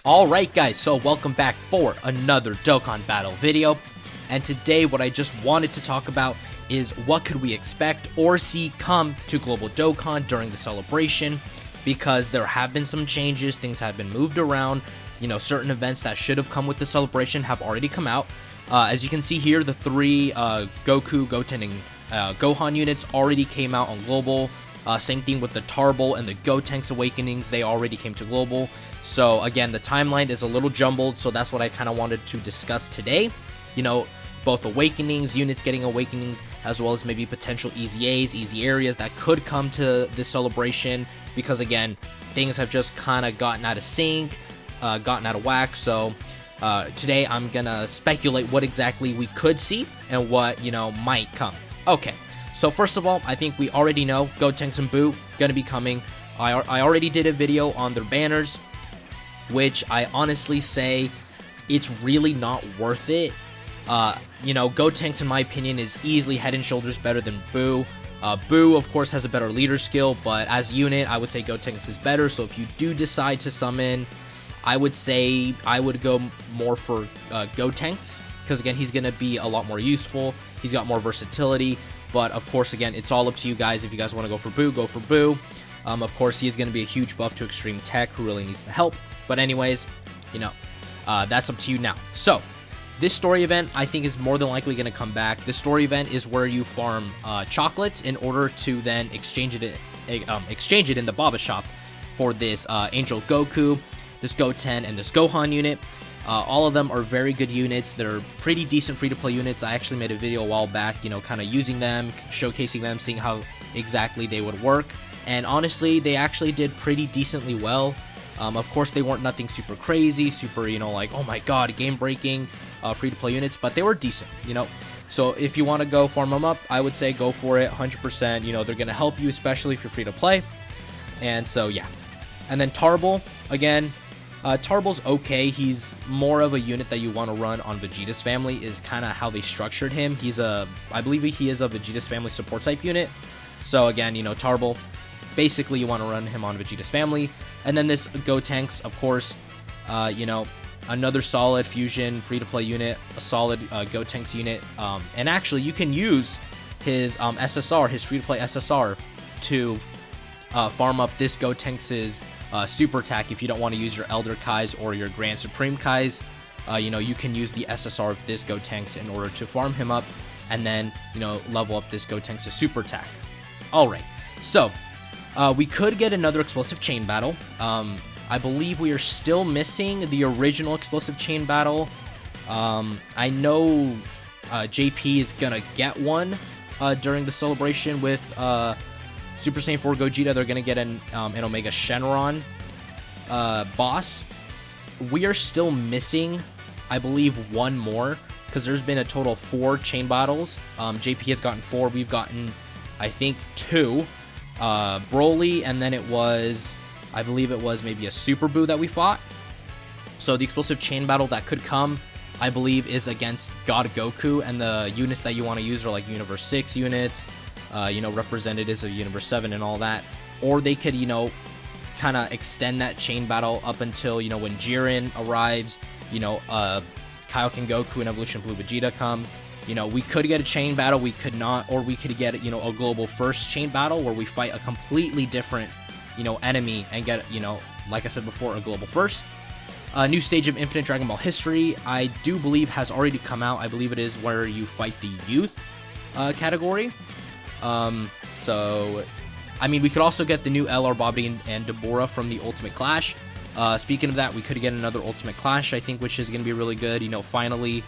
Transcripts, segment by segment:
Alright guys, so welcome back for another Dokkan battle video, and today what I just wanted to talk about is what could we expect or see come to Global Dokkan during the celebration, because there have been some changes, things have been moved around, certain events that should have come with the celebration have already come out. As you can see here, the three Goku, Goten, and Gohan units already came out on Global. Same thing with the Tarble and the Gotenks Awakenings, they already came to Global. So again, the timeline is a little jumbled, so that's what I kind of wanted to discuss today. Both Awakenings, units getting Awakenings, as well as maybe potential Easy A's, Easy Areas that could come to this celebration, because again, things have just kind of gotten out of sync, gotten out of whack. So today I'm gonna speculate what exactly we could see and what, might come. Okay. So first of all, I think we already know Gotenks and Boo gonna be coming. I already did a video on their banners, which I honestly say it's really not worth it. Gotenks, in my opinion, is easily head and shoulders better than Boo. Boo, of course, has a better leader skill, but as a unit, I would say Gotenks is better. So if you do decide to summon, I would say I would go more for Gotenks, because again, he's gonna be a lot more useful. He's got more versatility. But of course, again, it's all up to you guys. If you guys want to go for Boo, go for Boo. Of course, he is going to be a huge buff to Extreme Tech, who really needs the help. But anyways, that's up to you now. So, this story event, I think, is more than likely going to come back. This story event is where you farm chocolates in order to then exchange it in the Baba shop for this Angel Goku, this Goten, and this Gohan unit. All of them are very good units. They're pretty decent free-to-play units. I actually made a video a while back, kind of using them, showcasing them, seeing how exactly they would work. And honestly, they actually did pretty decently well. Of course, they weren't nothing super crazy, super, like, oh my god, game-breaking free-to-play units, but they were decent, So if you want to go farm them up, I would say go for it, 100%. They're going to help you, especially if you're free-to-play. And so, yeah. And then Tarble, again, Tarble's okay. He's more of a unit that you want to run on Vegeta's family, is kind of how they structured him. I believe he is a Vegeta's family support type unit. So again, Tarble, basically you want to run him on Vegeta's family. And then this Gotenks, of course, another solid fusion free-to-play unit, a solid Gotenks unit. And actually, you can use his SSR, his free-to-play SSR, to farm up this Gotenks' super attack. If you don't want to use your Elder Kais or your Grand Supreme Kais, you can use the SSR of this Gotenks in order to farm him up, and then, level up this Gotenks' super attack. Alright, so, we could get another explosive chain battle. I believe we are still missing the original explosive chain battle. I know JP is gonna get one during the celebration with Super Saiyan 4 Gogeta. They're going to get an Omega Shenron boss. We are still missing, I believe, one more, because there's been a total of 4 chain battles. JP has gotten 4. We've gotten, I think, 2. Broly, and then I believe it was maybe a Super Boo that we fought. So the explosive chain battle that could come, I believe, is against God Goku, and the units that you want to use are like Universe 6 units, representatives of Universe 7 and all that. Or they could, kind of extend that chain battle up until, when Jiren arrives, Kaioken Goku and Evolution Blue Vegeta come. We could get a chain battle, we could not, or we could get, a global first chain battle where we fight a completely different, enemy and get, like I said before, a global first. A new stage of Infinite Dragon Ball history, I do believe, has already come out. I believe it is where you fight the youth category. We could also get the new LR Bobby and Deborah from the Ultimate Clash. Speaking of that, we could get another Ultimate Clash, I think, which is going to be really good. Finally,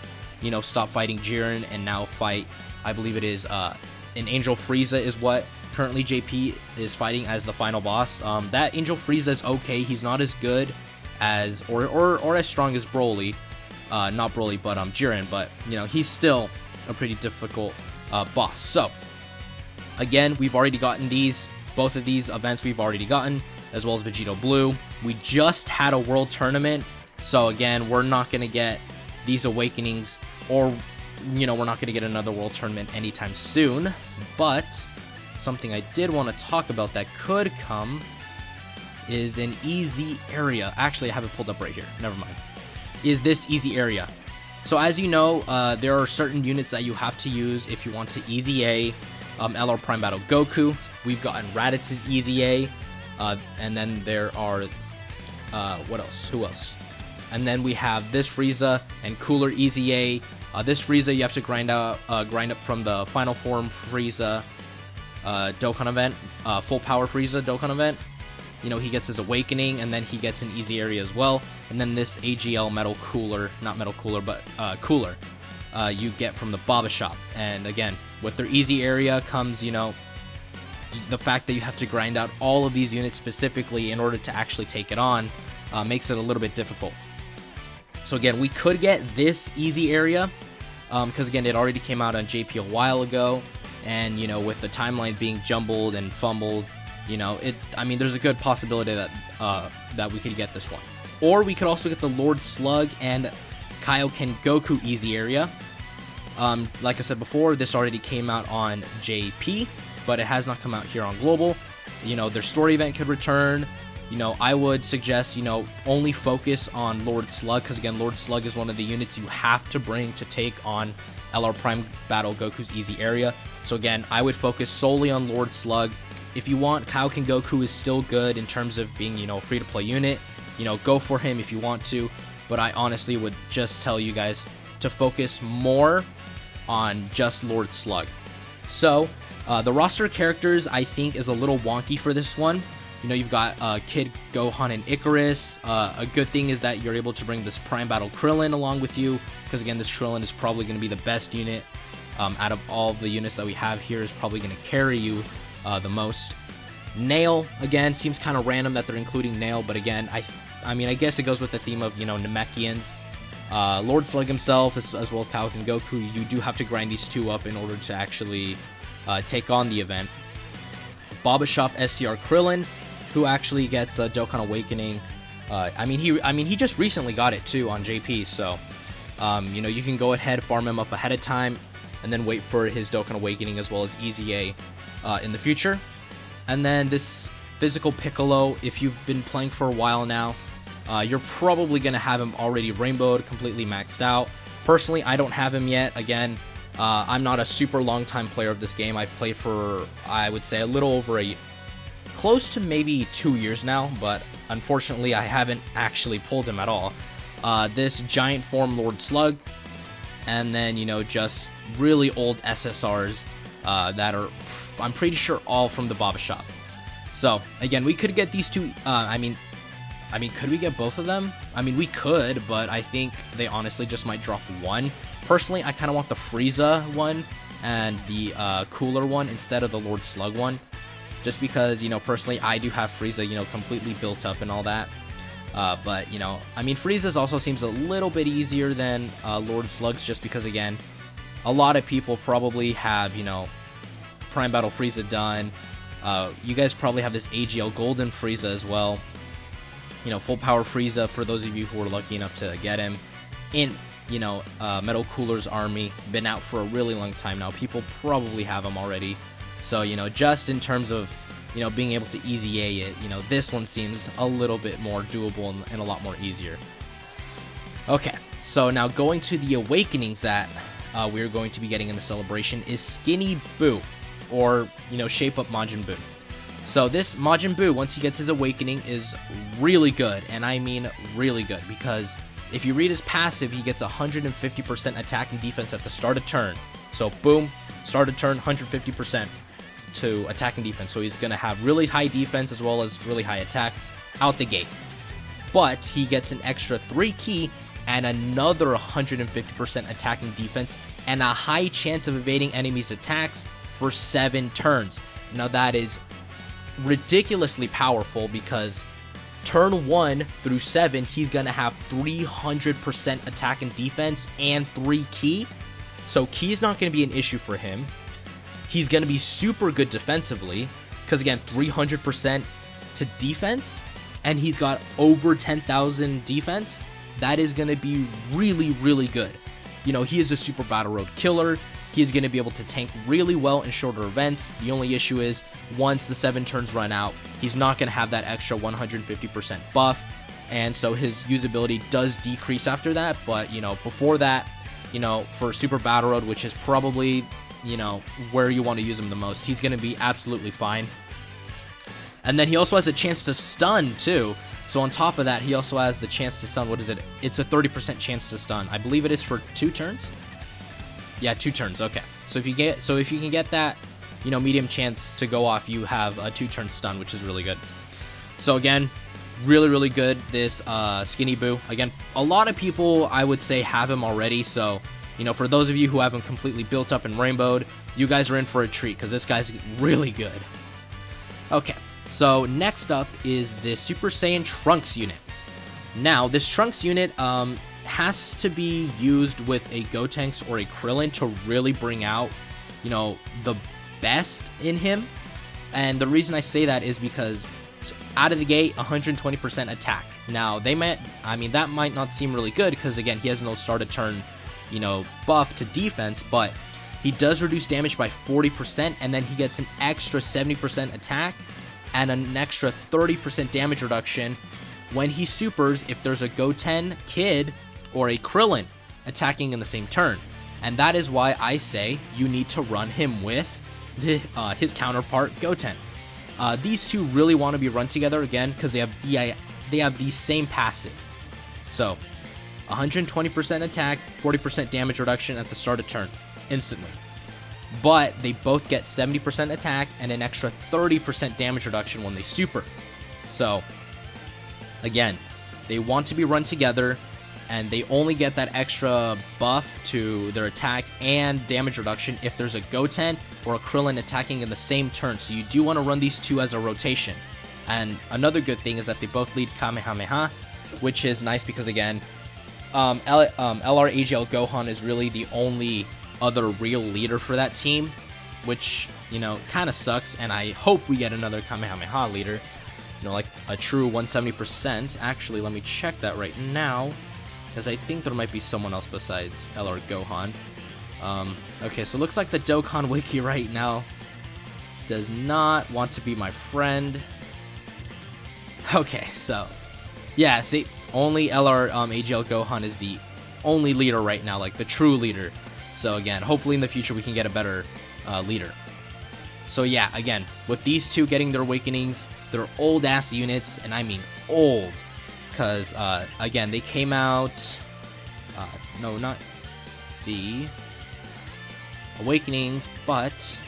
stop fighting Jiren and now fight, I believe it is, an Angel Frieza is what currently JP is fighting as the final boss. That Angel Frieza is okay. He's not as good as, or as strong as Broly. Not Broly, but Jiren, but, he's still a pretty difficult boss. So, again, we've already gotten both of these events we've already gotten, as well as Vegito Blue. We just had a World Tournament, so again, we're not going to get these Awakenings, or, we're not going to get another World Tournament anytime soon, but something I did want to talk about that could come is an easy area. Actually, I have it pulled up right here. Never mind. Is this easy area. So as you know, there are certain units that you have to use if you want to easy A LR Prime Battle Goku. We've gotten Raditz's easy A, and then there are, what else? Who else? And then we have this Frieza and Cooler easy A. This Frieza you have to grind up from the Final Form Frieza Dokkan event, Full Power Frieza Dokkan event. You know, he gets his Awakening, and then he gets an easy area as well. And then this AGL Metal Cooler, not Metal Cooler, but Cooler, you get from the Baba Shop. And again, with their easy area comes, you know, the fact that you have to grind out all of these units specifically in order to actually take it on, makes it a little bit difficult. So again, we could get this easy area, because again, it already came out on JP a while ago. And, you know, with the timeline being jumbled and fumbled, you know, I mean, there's a good possibility that that we could get this one. Or we could also get the Lord Slug and Kaioken Goku easy area. Like I said before, this already came out on JP, but it has not come out here on Global. You know, their story event could return. You know, I would suggest, you know, only focus on Lord Slug, because again, Lord Slug is one of the units you have to bring to take on LR Prime Battle Goku's easy area. So again, I would focus solely on Lord Slug. If you want, Kaioken Goku is still good in terms of being, you know, a free-to-play unit. You know, go for him if you want to. But I honestly would just tell you guys to focus more on just Lord Slug. So, the roster of characters, I think, is a little wonky for this one. You know, you've got Kid Gohan and Icarus. A good thing is that you're able to bring this Prime Battle Krillin along with you, because again, this Krillin is probably going to be the best unit out of all of the units that we have here. Is probably going to carry you the most. Nail, again, seems kind of random that they're including Nail, but again, I mean, I guess it goes with the theme of, you know, Namekians. Lord Slug himself, as well as Kaioken Goku, you do have to grind these two up in order to actually take on the event. Baba Shop STR Krillin, who actually gets a Dokkan Awakening. I mean, he just recently got it too on JP, so you know, you can go ahead, farm him up ahead of time, and then wait for his Dokkan Awakening as well as Easy A in the future. And then this Physical Piccolo, if you've been playing for a while now, you're probably going to have him already rainbowed, completely maxed out. Personally, I don't have him yet. Again, I'm not a super long time player of this game. I've played for, I would say, a little over close to maybe 2 years now, but unfortunately, I haven't actually pulled him at all. This Giant Form Lord Slug, and then, you know, just really old SSRs that are, I'm pretty sure, all from the Baba Shop. So, again, we could get these two, I mean, could we get both of them? I mean, we could, but I think they honestly just might drop one. Personally, I kind of want the Frieza one and the Cooler one instead of the Lord Slug one. Just because, you know, personally, I do have Frieza, you know, completely built up and all that. But, you know, I mean, Frieza's also seems a little bit easier than Lord Slug's, just because, again, a lot of people probably have, you know, Prime Battle Frieza done. You guys probably have this AGL Golden Frieza as well. You know, Full Power Frieza, for those of you who were lucky enough to get him in, you know, Metal Cooler's army. Been out for a really long time now. People probably have him already. So, you know, just in terms of, you know, being able to easy A it, you know, this one seems a little bit more doable and a lot more easier. Okay, so now going to the Awakenings that we're going to be getting in the celebration is Skinny Boo, or, you know, Shape Up Majin Buu. So this Majin Buu, once he gets his Awakening, is really good, and I mean really good, because if you read his passive, he gets 150% attack and defense at the start of turn. So boom, start of turn, 150% to attack and defense. So he's going to have really high defense as well as really high attack out the gate. But he gets an extra 3 ki and another 150% attack and defense and a high chance of evading enemies' attacks for 7 turns. Now that is ridiculously powerful, because turn 1 through 7, he's going to have 300% attack and defense and 3 ki. So ki is not going to be an issue for him. He's going to be super good defensively, because again, 300% to defense, and he's got over 10,000 defense. That is going to be really, really good. You know, he is a super battle road killer. he's going to be able to tank really well in shorter events. The only issue is once the 7 turns run out, he's not going to have that extra 150% buff, and so his usability does decrease after that. But, you know, before that, you know, for Super Battle Road, which is probably, you know, where you want to use him the most, he's going to be absolutely fine. And then he also has a chance to stun too. So on top of that, he also has the chance to stun. What is it? It's a 30% chance to stun. I believe it is for 2 turns. Yeah, 2 turns. Okay. So if you can get that, you know, medium chance to go off, you have a 2-turn stun, which is really good. So again, really good. This Skinny Boo. Again, a lot of people, I would say, have him already. So, you know, for those of you who haven't completely built up and rainbowed, you guys are in for a treat because this guy's really good. Okay. So next up is the Super Saiyan Trunks unit. Now, this Trunks unit has to be used with a Gotenks or a Krillin to really bring out, you know, the best in him. And the reason I say that is because out of the gate, 120% attack. Now, that might not seem really good because, again, he has no start of turn, you know, buff to defense, but he does reduce damage by 40%, and then he gets an extra 70% attack and an extra 30% damage reduction when he supers if there's a Goten Kid or a Krillin attacking in the same turn. And that is why I say you need to run him with his counterpart Goten. These two really want to be run together again because they have the same passive. So 120% attack, 40% damage reduction at the start of turn instantly. But they both get 70% attack and an extra 30% damage reduction when they super. So, again, they want to be run together, and they only get that extra buff to their attack and damage reduction if there's a Goten or a Krillin attacking in the same turn. So you do want to run these two as a rotation. And another good thing is that they both lead Kamehameha, which is nice because, again, LR AGL Gohan is really the only other real leader for that team, which, you know, kind of sucks, and I hope we get another Kamehameha leader, you know, like a true 170%. Actually, let me check that right now, because I think there might be someone else besides LR Gohan. Okay, so it looks like the Dokkan Wiki right now does not want to be my friend. Okay, so, yeah, see, only LR AGL Gohan is the only leader right now, like the true leader. So again, hopefully in the future we can get a better leader. So yeah, again, with these two getting their awakenings, they're old-ass units, and I mean old. Because, again, they came out... no, not the awakenings, but...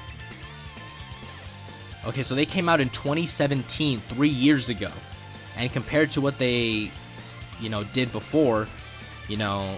Okay, so they came out in 2017, 3 years ago. And compared to what they, you know, did before, you know...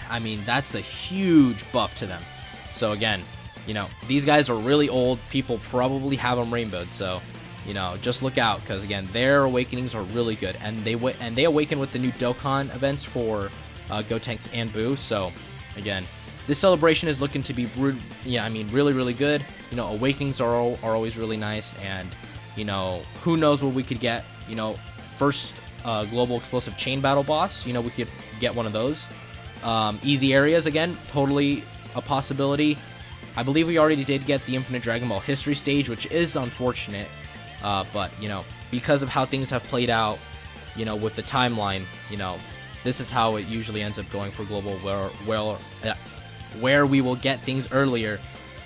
I mean, that's a huge buff to them. So again, you know, these guys are really old. People probably have them rainbowed. So, you know, just look out because, again, their awakenings are really good. And they awaken with the new Dokkan events for Gotenks and Boo. So, again, this celebration is looking to be, really good. You know, awakenings are always really nice. And, you know, who knows what we could get. You know, first global explosive chain battle boss. You know, we could get one of those. Easy areas, again, totally a possibility. I believe we already did get the Infinite Dragon Ball History stage, which is unfortunate. But, you know, because of how things have played out, you know, with the timeline, you know, this is how it usually ends up going for global, where we will get things earlier.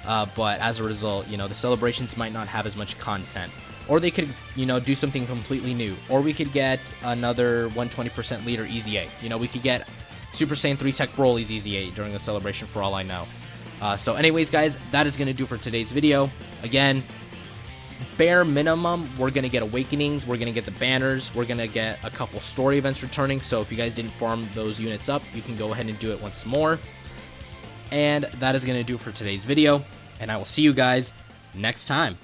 But as a result, you know, the celebrations might not have as much content. Or they could, you know, do something completely new. Or we could get another 120% leader Easy 8. You know, we could get Super Saiyan 3 Tech Broly's Easy 8 during the celebration for all I know. So anyways, guys, that is going to do for today's video. Again, bare minimum, we're going to get awakenings, we're going to get the banners, we're going to get a couple story events returning. So if you guys didn't farm those units up, you can go ahead and do it once more. And that is going to do for today's video. And I will see you guys next time.